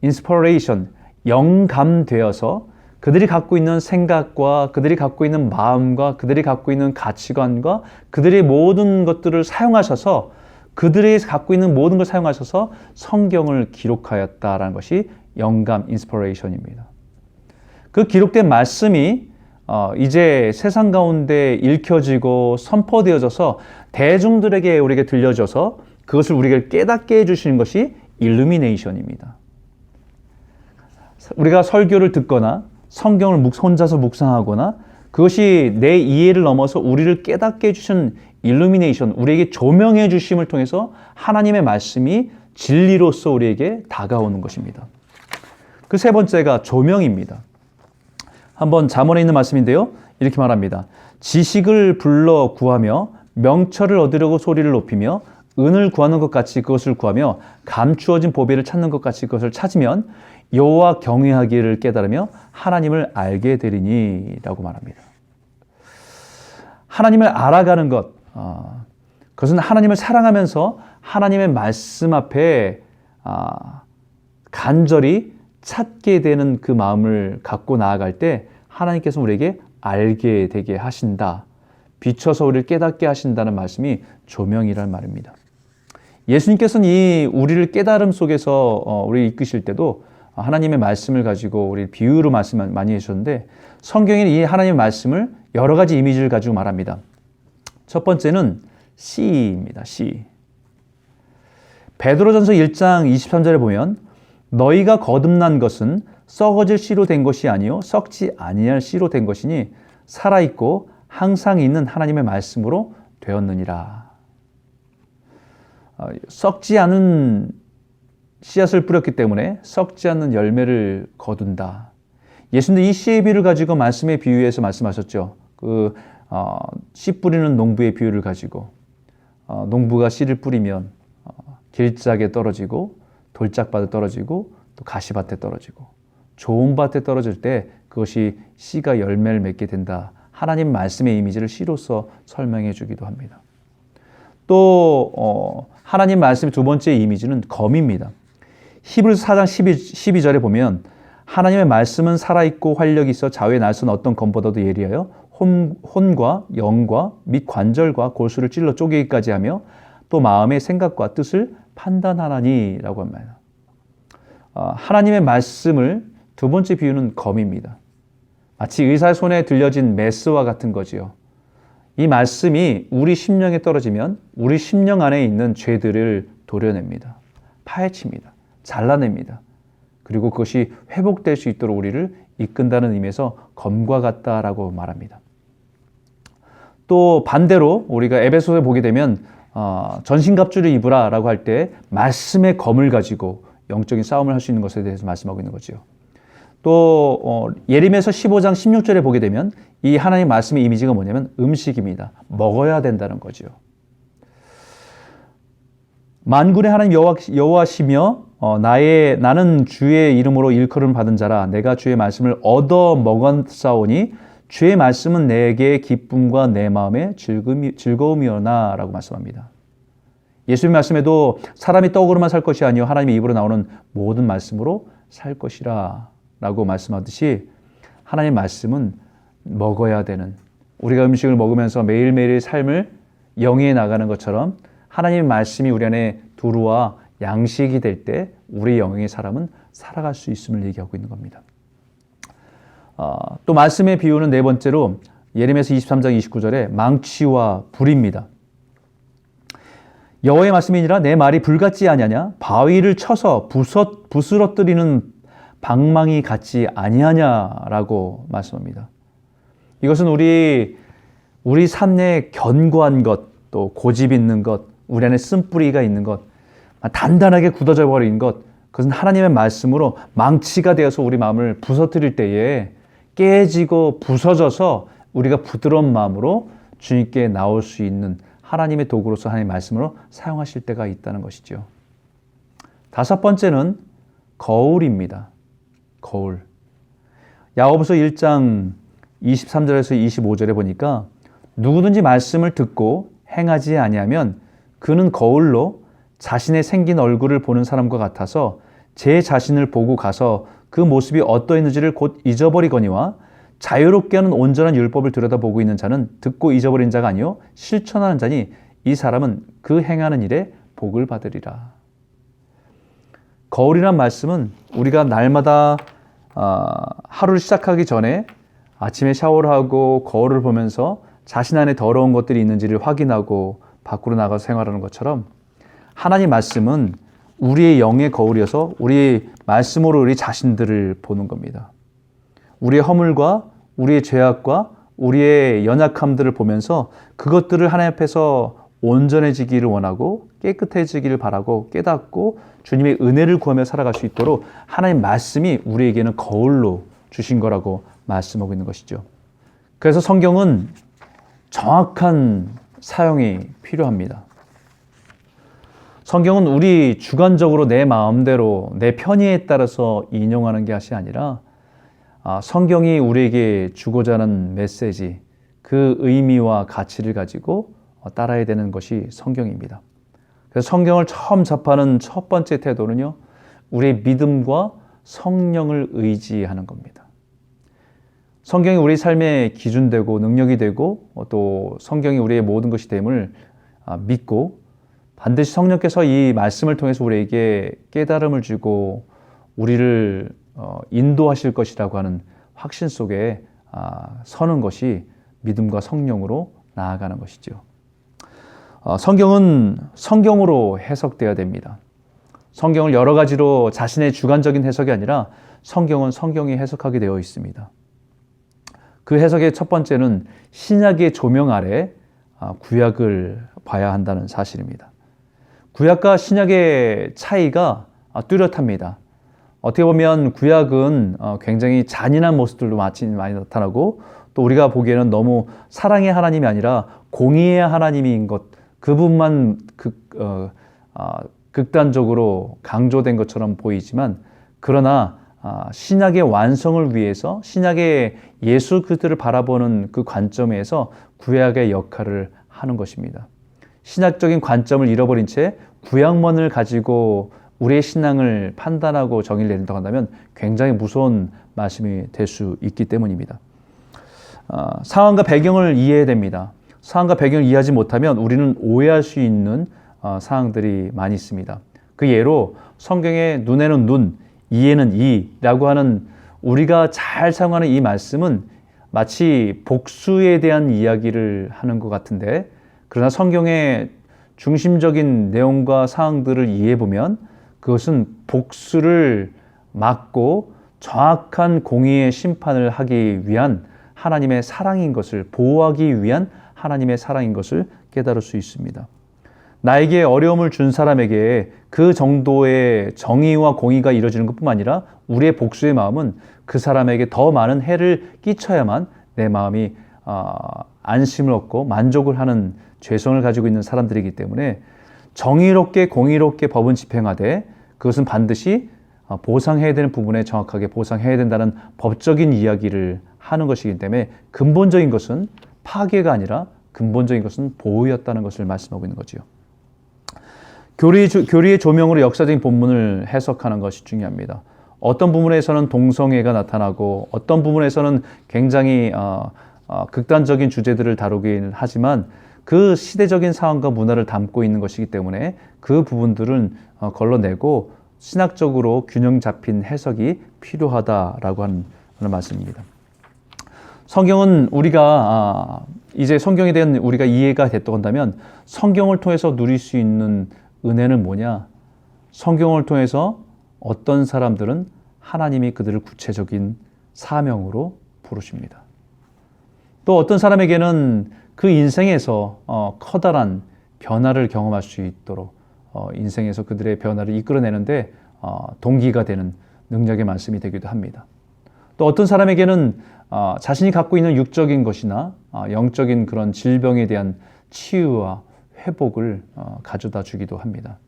인스퍼레이션, 영감되어서 그들이 갖고 있는 생각과 그들이 갖고 있는 마음과 그들이 갖고 있는 가치관과 그들의 모든 것들을 사용하셔서 그들이 갖고 있는 모든 걸 사용하셔서 성경을 기록하였다라는 것이 영감, 인스퍼레이션입니다. 그 기록된 말씀이 이제 세상 가운데 읽혀지고 선포되어져서 대중들에게 우리에게 들려져서 그것을 우리에게 깨닫게 해주시는 것이 일루미네이션입니다. 우리가 설교를 듣거나 성경을 혼자서 묵상하거나 그것이 내 이해를 넘어서 우리를 깨닫게 해주신 일루미네이션, 우리에게 조명해 주심을 통해서 하나님의 말씀이 진리로서 우리에게 다가오는 것입니다. 그 세 번째가 조명입니다. 한번 잠언에 있는 말씀인데요. 이렇게 말합니다. 지식을 불러 구하며 명철을 얻으려고 소리를 높이며 은을 구하는 것 같이 그것을 구하며 감추어진 보배를 찾는 것 같이 그것을 찾으면 여호와 경외하기를 깨달으며 하나님을 알게 되리니 라고 말합니다. 하나님을 알아가는 것, 그것은 하나님을 사랑하면서 하나님의 말씀 앞에 간절히 찾게 되는 그 마음을 갖고 나아갈 때 하나님께서 우리에게 알게 되게 하신다. 비춰서 우리를 깨닫게 하신다는 말씀이 조명이라는 말입니다. 예수님께서는 이 우리를 깨달음 속에서 우리를 이끄실 때도 하나님의 말씀을 가지고 우리 비유로 말씀을 많이 해주셨는데 성경에는 이 하나님의 말씀을 여러 가지 이미지를 가지고 말합니다. 첫 번째는 씨입니다. 씨. 베드로전서 1장 23절에 보면 너희가 거듭난 것은 썩어질 씨로 된 것이 아니요 썩지 아니할 씨로 된 것이니 살아있고 항상 있는 하나님의 말씀으로 되었느니라. 썩지 않은 씨앗을 뿌렸기 때문에 썩지 않는 열매를 거둔다. 예수님도 이 씨의 비유를 가지고 말씀의 비유에서 말씀하셨죠. 씨 뿌리는 농부의 비유를 가지고 농부가 씨를 뿌리면 길짝에 떨어지고 돌짝밭에 떨어지고 또 가시밭에 떨어지고 좋은 밭에 떨어질 때 그것이 씨가 열매를 맺게 된다. 하나님 말씀의 이미지를 씨로서 설명해 주기도 합니다. 또 하나님 말씀의 두 번째 이미지는 검입니다. 히브리서 4장 12절에 보면 하나님의 말씀은 살아있고 활력이 있어 좌우에 날선 어떤 검보다도 예리하여 혼과 영과 및 관절과 골수를 찔러 쪼개기까지 하며 또 마음의 생각과 뜻을 판단하나니 라고 합니다. 하나님의 말씀을 두 번째 비유는 검입니다. 마치 의사의 손에 들려진 메스와 같은 거지요. 이 말씀이 우리 심령에 떨어지면 우리 심령 안에 있는 죄들을 도려냅니다. 파헤칩니다. 잘라냅니다. 그리고 그것이 회복될 수 있도록 우리를 이끈다는 의미에서 검과 같다라고 말합니다. 또 반대로 우리가 에베소서에 보게 되면 전신갑주를 입으라라고 할 때 말씀의 검을 가지고 영적인 싸움을 할 수 있는 것에 대해서 말씀하고 있는 거죠. 또 예레미야서 15장 16절에 보게 되면 이 하나님 말씀의 이미지가 뭐냐면 음식입니다. 먹어야 된다는 거죠. 만군의 하나님 여호와시며 나는 주의 이름으로 일컬음을 받은 자라. 내가 주의 말씀을 얻어 먹었사오니 주의 말씀은 내게 기쁨과 내 마음의 즐거움이었나 라고 말씀합니다. 예수님 말씀에도 사람이 떡으로만 살 것이 아니요 하나님의 입으로 나오는 모든 말씀으로 살 것이라 라고 말씀하듯이 하나님의 말씀은 먹어야 되는, 우리가 음식을 먹으면서 매일매일의 삶을 영위해 나가는 것처럼 하나님의 말씀이 우리 안에 두루와 양식이 될 때 우리 영의 사람은 살아갈 수 있음을 얘기하고 있는 겁니다. 또 말씀의 비유는 네 번째로 예레미야서 23장 29절에 망치와 불입니다. 여호와의 말씀이니라 내 말이 불같지 아니하냐 바위를 쳐서 부스러뜨리는 방망이 같지 아니하냐라고 말씀합니다. 이것은 우리 삶에 견고한 것, 또 고집 있는 것, 우리 안에 쓴뿌리가 있는 것, 단단하게 굳어져 버린 것, 그것은 하나님의 말씀으로 망치가 되어서 우리 마음을 부서뜨릴 때에 깨지고 부서져서 우리가 부드러운 마음으로 주님께 나올 수 있는 하나님의 도구로서 하나님의 말씀으로 사용하실 때가 있다는 것이죠. 다섯 번째는 거울입니다. 거울. 야고보서 1장 23절에서 25절에 보니까 누구든지 말씀을 듣고 행하지 아니하면 그는 거울로 자신의 생긴 얼굴을 보는 사람과 같아서 제 자신을 보고 가서 그 모습이 어떠했는지를 곧 잊어버리거니와 자유롭게 하는 온전한 율법을 들여다보고 있는 자는 듣고 잊어버린 자가 아니요 실천하는 자니 이 사람은 그 행하는 일에 복을 받으리라. 거울이란 말씀은 우리가 날마다 하루를 시작하기 전에 아침에 샤워를 하고 거울을 보면서 자신 안에 더러운 것들이 있는지를 확인하고 밖으로 나가서 생활하는 것처럼 하나님 말씀은 우리의 영의 거울이어서 우리의 말씀으로 우리 자신들을 보는 겁니다. 우리의 허물과 우리의 죄악과 우리의 연약함들을 보면서 그것들을 하나님 앞에서 온전해지기를 원하고 깨끗해지기를 바라고 깨닫고 주님의 은혜를 구하며 살아갈 수 있도록 하나님 말씀이 우리에게는 거울로 주신 거라고 말씀하고 있는 것이죠. 그래서 성경은 정확한 사용이 필요합니다. 성경은 우리 주관적으로 내 마음대로 내 편의에 따라서 인용하는 것이 아니라 성경이 우리에게 주고자 하는 메시지, 그 의미와 가치를 가지고 따라야 되는 것이 성경입니다. 그래서 성경을 처음 접하는 첫 번째 태도는요, 우리의 믿음과 성령을 의지하는 겁니다. 성경이 우리 삶의 기준되고 능력이 되고 또 성경이 우리의 모든 것이 됨을 믿고 반드시 성령께서 이 말씀을 통해서 우리에게 깨달음을 주고 우리를 인도하실 것이라고 하는 확신 속에 서는 것이 믿음과 성령으로 나아가는 것이죠. 성경은 성경으로 해석되어야 됩니다. 성경을 여러 가지로 자신의 주관적인 해석이 아니라 성경은 성경이 해석하게 되어 있습니다. 그 해석의 첫 번째는 신약의 조명 아래 구약을 봐야 한다는 사실입니다. 구약과 신약의 차이가 뚜렷합니다. 어떻게 보면 구약은 굉장히 잔인한 모습들도 많이 나타나고 또 우리가 보기에는 너무 사랑의 하나님이 아니라 공의의 하나님인 것, 그분만 극단적으로 강조된 것처럼 보이지만 그러나 신약의 완성을 위해서 신약의 예수 그리스도를 바라보는 그 관점에서 구약의 역할을 하는 것입니다. 신학적인 관점을 잃어버린 채 구약만을 가지고 우리의 신앙을 판단하고 정의를 내린다고 한다면 굉장히 무서운 말씀이 될 수 있기 때문입니다. 상황과 배경을 이해해야 됩니다. 상황과 배경을 이해하지 못하면 우리는 오해할 수 있는 상황들이 많이 있습니다. 그 예로 성경의 눈에는 눈, 이에는 이라고 하는 우리가 잘 사용하는 이 말씀은 마치 복수에 대한 이야기를 하는 것 같은데 그러나 성경의 중심적인 내용과 사항들을 이해해보면 그것은 복수를 막고 정확한 공의의 심판을 하기 위한 하나님의 사랑인 것을 보호하기 위한 하나님의 사랑인 것을 깨달을 수 있습니다. 나에게 어려움을 준 사람에게 그 정도의 정의와 공의가 이루어지는 것뿐만 아니라 우리의 복수의 마음은 그 사람에게 더 많은 해를 끼쳐야만 내 마음이 안심을 얻고 만족을 하는 죄성을 가지고 있는 사람들이기 때문에 정의롭게 공의롭게 법은 집행하되 그것은 반드시 보상해야 되는 부분에 정확하게 보상해야 된다는 법적인 이야기를 하는 것이기 때문에 근본적인 것은 파괴가 아니라 근본적인 것은 보호였다는 것을 말씀하고 있는 거죠. 교리의 조명으로 역사적인 본문을 해석하는 것이 중요합니다. 어떤 부분에서는 동성애가 나타나고 어떤 부분에서는 굉장히 극단적인 주제들을 다루긴 하지만 그 시대적인 상황과 문화를 담고 있는 것이기 때문에 그 부분들은 걸러내고 신학적으로 균형 잡힌 해석이 필요하다라고 하는 말씀입니다. 성경은 우리가 이제 성경에 대한 우리가 이해가 됐다고 한다면 성경을 통해서 누릴 수 있는 은혜는 뭐냐? 성경을 통해서 어떤 사람들은 하나님이 그들을 구체적인 사명으로 부르십니다. 또 어떤 사람에게는 그 인생에서 커다란 변화를 경험할 수 있도록 인생에서 그들의 변화를 이끌어내는데 동기가 되는 능력의 말씀이 되기도 합니다. 또 어떤 사람에게는 자신이 갖고 있는 육적인 것이나 영적인 그런 질병에 대한 치유와 회복을 가져다 주기도 합니다.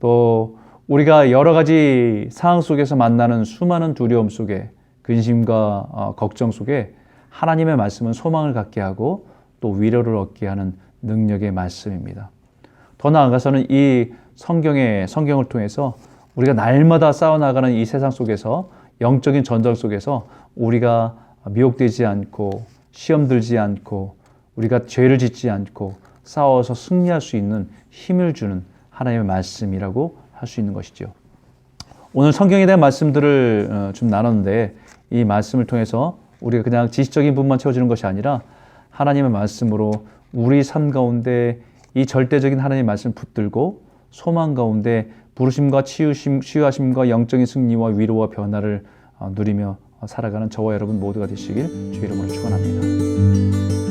또 우리가 여러 가지 상황 속에서 만나는 수많은 두려움 속에 근심과 걱정 속에 하나님의 말씀은 소망을 갖게 하고 또 위로를 얻게 하는 능력의 말씀입니다. 더 나아가서는 이 성경을 통해서 우리가 날마다 싸워나가는 이 세상 속에서 영적인 전쟁 속에서 우리가 미혹되지 않고 시험 들지 않고 우리가 죄를 짓지 않고 싸워서 승리할 수 있는 힘을 주는 하나님의 말씀이라고 할 수 있는 것이죠. 오늘 성경에 대한 말씀들을 좀 나눴는데 이 말씀을 통해서 우리가 그냥 지식적인 부분만 채워지는 것이 아니라 하나님의 말씀으로 우리 삶 가운데 이 절대적인 하나님의 말씀을 붙들고 소망 가운데 부르심과 치유하심과 영적인 승리와 위로와 변화를 누리며 살아가는 저와 여러분 모두가 되시길 주의 이름으로 축원합니다.